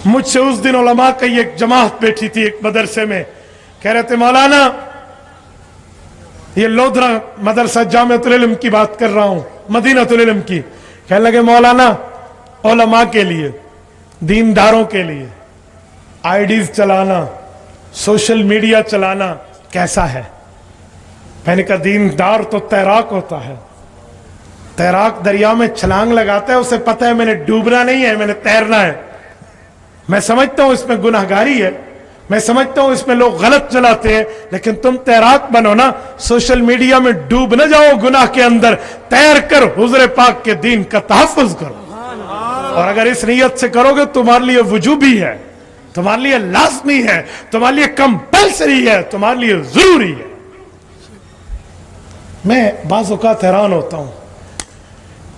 مجھ سے اس دن علماء کی ایک جماعت بیٹھی تھی ایک مدرسے میں, کہہ رہے تھے مولانا, یہ لودھرا مدرسہ جامعۃ العلم کی بات کر رہا ہوں, مدینۃ العلم کی, کہنے لگے مولانا علماء کے لیے, دینداروں کے لیے آئی ڈیز چلانا, سوشل میڈیا چلانا کیسا ہے؟ میں نے کہا دیندار تو تیراک ہوتا ہے, تیراک دریا میں چھلانگ لگاتا ہے, اسے پتہ ہے میں نے ڈوبنا نہیں ہے, میں نے تیرنا ہے. میں سمجھتا ہوں اس میں گناہگاری ہے, میں سمجھتا ہوں اس میں لوگ غلط چلاتے ہیں, لیکن تم تیراک بنو نا, سوشل میڈیا میں ڈوب نہ جاؤ گناہ کے اندر, تیر کر حضور پاک کے دین کا تحفظ کرو. اور اگر اس نیت سے کرو گے تمہارے لیے وجوبی ہے, تمہارے لیے لازمی ہے, تمہارے لیے کمپلسری ہے, تمہارے لیے ضروری ہے. میں بعض اوقات حیران ہوتا ہوں,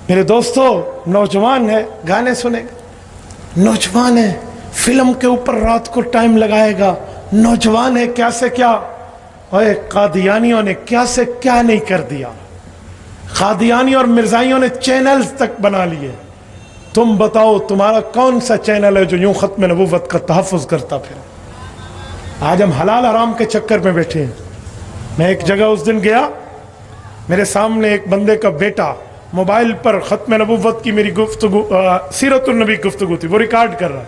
میرے دوستو نوجوان ہے گانے سنے گا, نوجوان ہے فلم کے اوپر رات کو ٹائم لگائے گا, نوجوان ہے کیا سے کیا, اوے قادیانیوں نے کیا سے کیا نہیں کر دیا, قادیانی اور مرزائیوں نے چینلز تک بنا لیے. تم بتاؤ تمہارا کون سا چینل ہے جو یوں ختم نبوت کا تحفظ کرتا پھر؟ آج ہم حلال حرام کے چکر میں بیٹھے ہیں. میں ایک جگہ اس دن گیا, میرے سامنے ایک بندے کا بیٹا موبائل پر ختم نبوت کی میری گفتگو, سیرت النبی گفتگو تھی, وہ ریکارڈ کر رہا,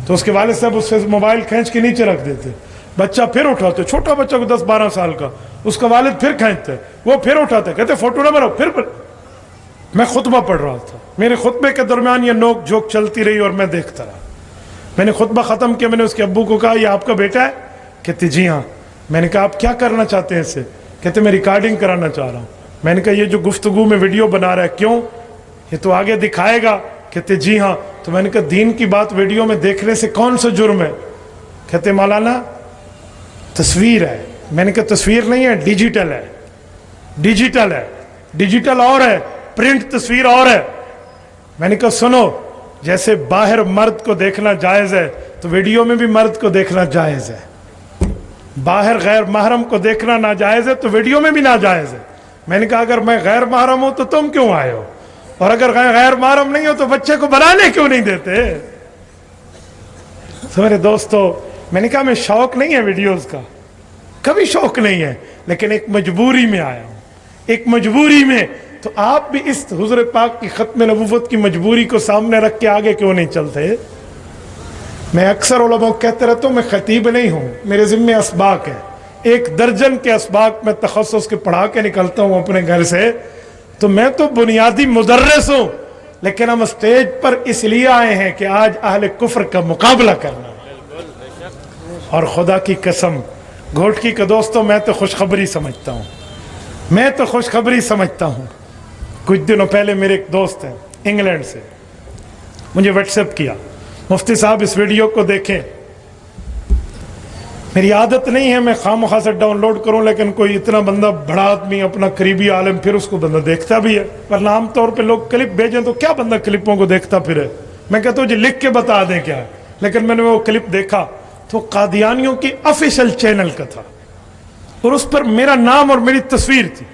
تو اس کے والد صاحب اس سے موبائل کھینچ کے نیچے رکھ دیتے, بچہ پھر اٹھاتے, چھوٹا بچہ کو 10-12 سال کا, اس کا والد پھر کھینچتے, وہ پھر اٹھاتے, کہتے فوٹو نہ بناؤ, پھر میں خطبہ پڑھ رہا تھا, میرے خطبے کے درمیان یہ نوک جھوک چلتی رہی اور میں دیکھتا رہا. میں نے خطبہ ختم کیا, میں نے اس کے ابو کو کہا یہ آپ کا بیٹا ہے؟ کہتے جی ہاں. میں نے کہا آپ کیا کرنا چاہتے ہیں اس سے؟ کہتے میں ریکارڈنگ کرانا چاہ رہا ہوں. میں نے کہا یہ جو گفتگو میں ویڈیو بنا رہا ہے کیوں, یہ تو آگے دکھائے گا. کہتے جی ہاں. تو میں نے کہا دین کی بات ویڈیو میں دیکھنے سے کون سا جرم ہے؟ کہتے مولانا تصویر ہے. میں نے کہا تصویر نہیں ہے, ڈیجیٹل ہے. ڈیجیٹل ہے, ڈیجیٹل اور ہے, پرنٹ تصویر اور ہے. میں نے کہا سنو, جیسے باہر مرد کو دیکھنا جائز ہے تو ویڈیو میں بھی مرد کو دیکھنا جائز ہے. باہر غیر محرم کو دیکھنا ناجائز ہے تو ویڈیو میں بھی ناجائز ہے. میں نے کہا اگر میں غیر محرم ہوں تو تم کیوں آئے ہو, اور اگر غیر محرم نہیں ہو تو بچے کو بنانے کیوں نہیں دیتے؟ تو میرے دوستو, میں نے کہا میں شوق نہیں ہے ویڈیوز کا, کبھی شوق نہیں ہے, لیکن ایک مجبوری میں آیا ہوں, ایک مجبوری میں. تو آپ بھی اس حضور پاک کی ختم نبوت کی مجبوری کو سامنے رکھ کے آگے کیوں نہیں چلتے؟ میں اکثر علماء کو کہتے رہتا ہوں میں خطیب نہیں ہوں, میرے ذمہ اسباق ہے, 1 درجن کے اسباق میں تخصص کے پڑھا کے نکلتا ہوں اپنے گھر سے. تو میں تو بنیادی مدرس ہوں, لیکن ہم اسٹیج پر اس لیے آئے ہیں کہ آج اہل کفر کا مقابلہ کرنا. اور خدا کی قسم گھوٹکی کا دوستوں, میں تو خوشخبری سمجھتا ہوں, میں تو خوشخبری سمجھتا ہوں. کچھ دنوں پہلے میرے ایک دوست ہیں انگلینڈ سے, مجھے واٹس ایپ کیا, مفتی صاحب اس ویڈیو کو دیکھیں. میری عادت نہیں ہے میں خواہ سے ڈاؤن لوڈ کروں, لیکن کوئی اتنا بندہ بڑا آدمی اپنا قریبی عالم پھر اس کو بندہ دیکھتا بھی ہے, ورنہ عام طور پہ لوگ کلپ بھیجیں تو کیا بندہ کلپوں کو دیکھتا پھرے. میں کہتا ہوں جی لکھ کے بتا دیں کیا ہے, لیکن میں نے وہ کلپ دیکھا تو قادیانیوں کی آفیشیل چینل کا تھا, اور اس پر میرا نام اور میری تصویر تھی.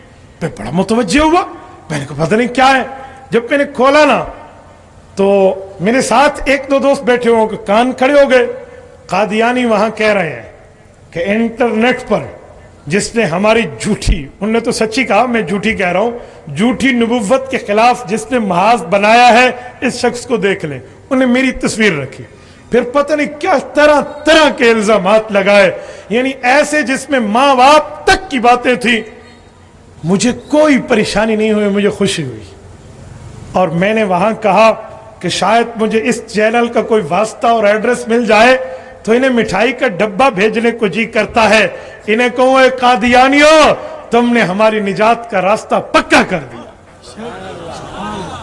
میں بڑا متوجہ ہوا, میں نے کہا پتہ نہیں کیا ہے. جب میں نے کھولا نا تو میرے ساتھ 1-2 دوست بیٹھے ہوں, کان کھڑے ہو گئے. قادیانی وہاں کہہ رہے ہیں کہ انٹرنیٹ پر جس نے ہماری جھوٹی, انہوں نے تو سچی کہا, میں جھوٹی کہہ رہا ہوں, جھوٹی نبوت کے خلاف جس نے محاذ بنایا ہے اس شخص کو دیکھ لیں. انہیں میری تصویر رکھی, پھر پتہ نہیں کیا طرح طرح کے الزامات لگائے, یعنی ایسے جس میں ماں باپ تک کی باتیں تھیں. مجھے کوئی پریشانی نہیں ہوئی, مجھے خوشی ہوئی. اور میں نے وہاں کہا کہ شاید مجھے اس چینل کا کوئی واسطہ اور ایڈریس مل جائے تو انہیں مٹھائی کا ڈبہ بھیجنے کو جی کرتا ہے. انہیں کہوں اے قادیانیوں, تم نے ہماری نجات کا راستہ پکا کر دیا.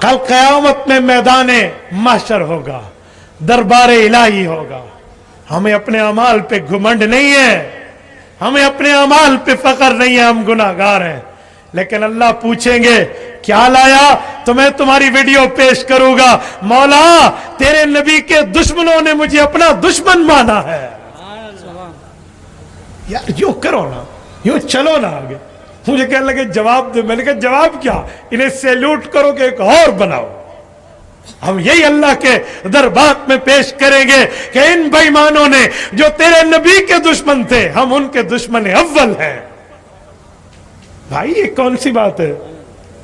کل قیامت میں میدان محشر ہوگا, دربار الہی ہوگا. ہمیں اپنے اعمال پہ گھمنڈ نہیں ہے, ہمیں اپنے اعمال پہ فخر نہیں ہے, ہم گناہگار ہیں. لیکن اللہ پوچھیں گے کیا لایا, تو میں تمہاری ویڈیو پیش کروں گا, مولا تیرے نبی کے دشمنوں نے مجھے اپنا دشمن مانا ہے. یار یوں کرو نا, یوں چلو نا آگے. مجھے کہنے لگے جواب دے, میں نے کہا جواب کیا, انہیں سیلوٹ کرو کہ ایک اور بناؤ. ہم یہی اللہ کے دربار میں پیش کریں گے کہ ان بے ایمانوں نے جو تیرے نبی کے دشمن تھے، ہم ان کے دشمن اول ہیں۔ بھائی یہ کون سی بات ہے؟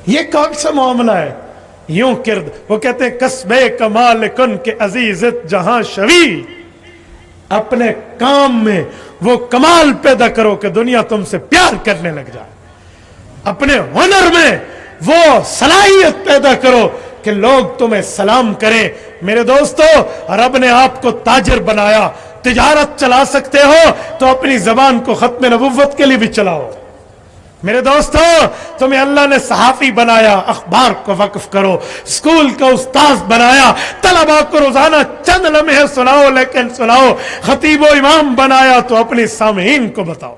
یہ کون سا معاملہ ہے؟ یوں کرد وہ کہتے ہیں قصبے کمال کن کے عزیزت جہاں شوی، اپنے کام میں وہ کمال پیدا کرو کہ دنیا تم سے پیار کرنے لگ جائے، اپنے ہنر میں وہ صلاحیت پیدا کرو کہ لوگ تمہیں سلام کریں۔ میرے دوستو، رب نے آپ کو تاجر بنایا، تجارت چلا سکتے ہو تو اپنی زبان کو ختم نبوت کے لیے بھی چلاؤ۔ میرے دوستو، تمہیں اللہ نے صحافی بنایا، اخبار کو وقف کرو، اسکول کا استاذ بنایا، طلباء کو روزانہ چند لمحے سناؤ، لیکن سناؤ۔ خطیب و امام بنایا تو اپنی سامعین کو بتاؤ۔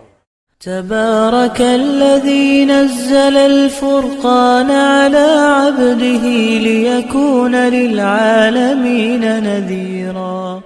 تبارك الذي نزل الفرقان على عبده ليكون للعالمين نذيرا